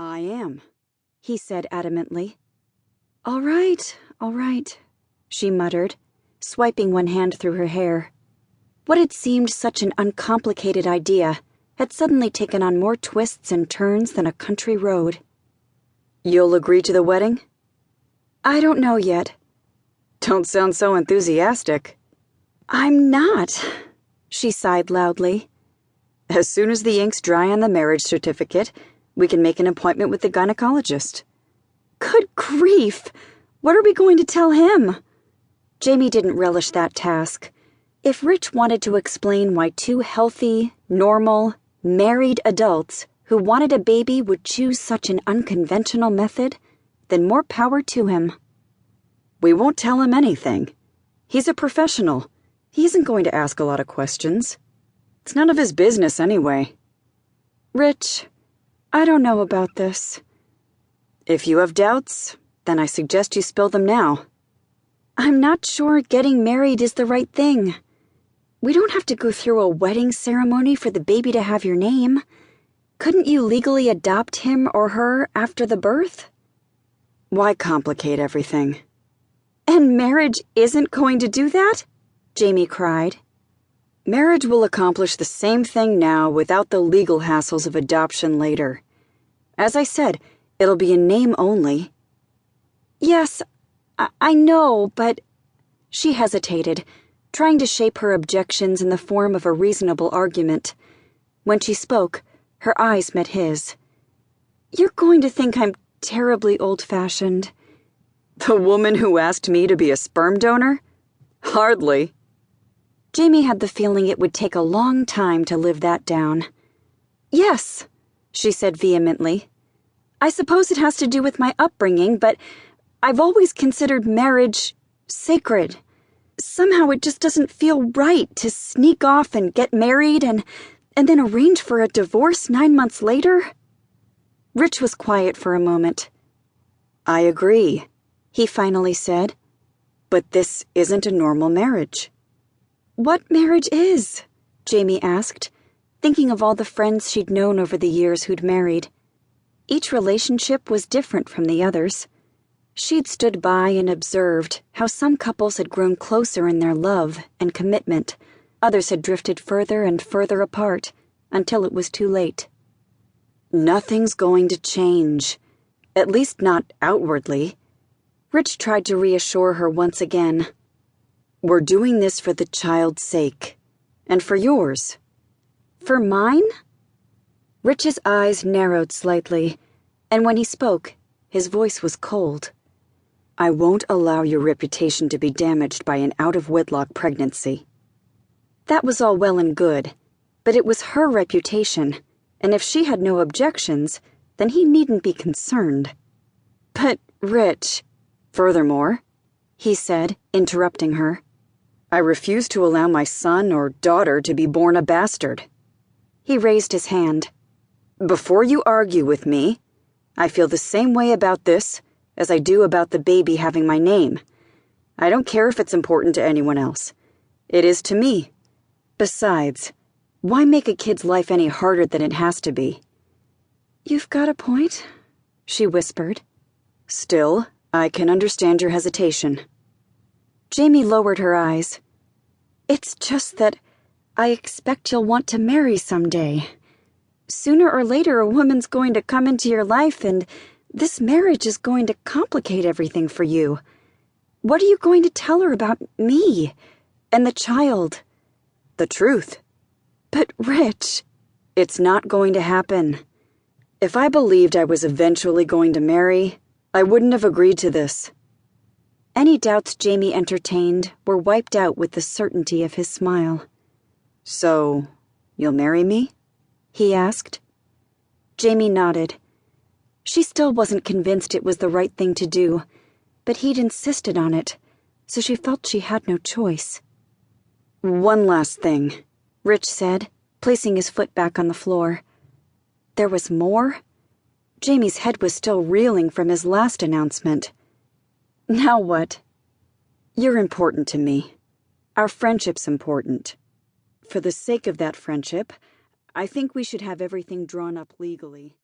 I am, he said adamantly. All right, she muttered, swiping one hand through her hair. What had seemed such an uncomplicated idea had suddenly taken on more twists and turns than a country road. You'll agree to the wedding? I don't know yet. Don't sound so enthusiastic. I'm not, she sighed loudly. As soon as the ink's dry on the marriage certificate, we can make an appointment with the gynecologist. Good grief! What are we going to tell him? Jamie didn't relish that task. If Rich wanted to explain why two healthy, normal, married adults who wanted a baby would choose such an unconventional method, then more power to him. We won't tell him anything. He's a professional. He isn't going to ask a lot of questions. It's none of his business anyway. Rich, I don't know about this. If you have doubts, then I suggest you spill them now. I'm not sure getting married is the right thing. We don't have to go through a wedding ceremony for the baby to have your name. Couldn't you legally adopt him or her after the birth? Why complicate everything? And marriage isn't going to do that? Jamie cried. Marriage will accomplish the same thing now without the legal hassles of adoption later. As I said, it'll be in name only. Yes, I know, but... She hesitated, trying to shape her objections in the form of a reasonable argument. When she spoke, her eyes met his. You're going to think I'm terribly old-fashioned. The woman who asked me to be a sperm donor? Hardly. Jamie had the feeling it would take a long time to live that down. Yes, she said vehemently. I suppose it has to do with my upbringing, but I've always considered marriage sacred. Somehow it just doesn't feel right to sneak off and get married and then arrange for a divorce 9 months later. Rich was quiet for a moment. I agree, he finally said. But this isn't a normal marriage. What marriage is? Jamie asked, thinking of all the friends she'd known over the years who'd married. Each relationship was different from the others. She'd stood by and observed how some couples had grown closer in their love and commitment. Others had drifted further and further apart until it was too late. Nothing's going to change, at least not outwardly. Rich tried to reassure her once again. We're doing this for the child's sake, and for yours. For mine? Rich's eyes narrowed slightly, and when he spoke, his voice was cold. I won't allow your reputation to be damaged by an out-of-wedlock pregnancy. That was all well and good, but it was her reputation, and if she had no objections, then he needn't be concerned. But, Rich... Furthermore, he said, interrupting her, I refuse to allow my son or daughter to be born a bastard. He raised his hand. Before you argue with me, I feel the same way about this as I do about the baby having my name. I don't care if it's important to anyone else. It is to me. Besides, why make a kid's life any harder than it has to be? You've got a point, she whispered. Still, I can understand your hesitation. Jamie lowered her eyes. It's just that I expect you'll want to marry someday. Sooner or later, a woman's going to come into your life, and this marriage is going to complicate everything for you. What are you going to tell her about me and the child? The truth. But, Rich, it's not going to happen. If I believed I was eventually going to marry, I wouldn't have agreed to this. Any doubts Jamie entertained were wiped out with the certainty of his smile. So, you'll marry me? He asked. Jamie nodded. She still wasn't convinced it was the right thing to do, but he'd insisted on it, so she felt she had no choice. One last thing, Rich said, placing his foot back on the floor. There was more? Jamie's head was still reeling from his last announcement. Now what? You're important to me. Our friendship's important. For the sake of that friendship, I think we should have everything drawn up legally.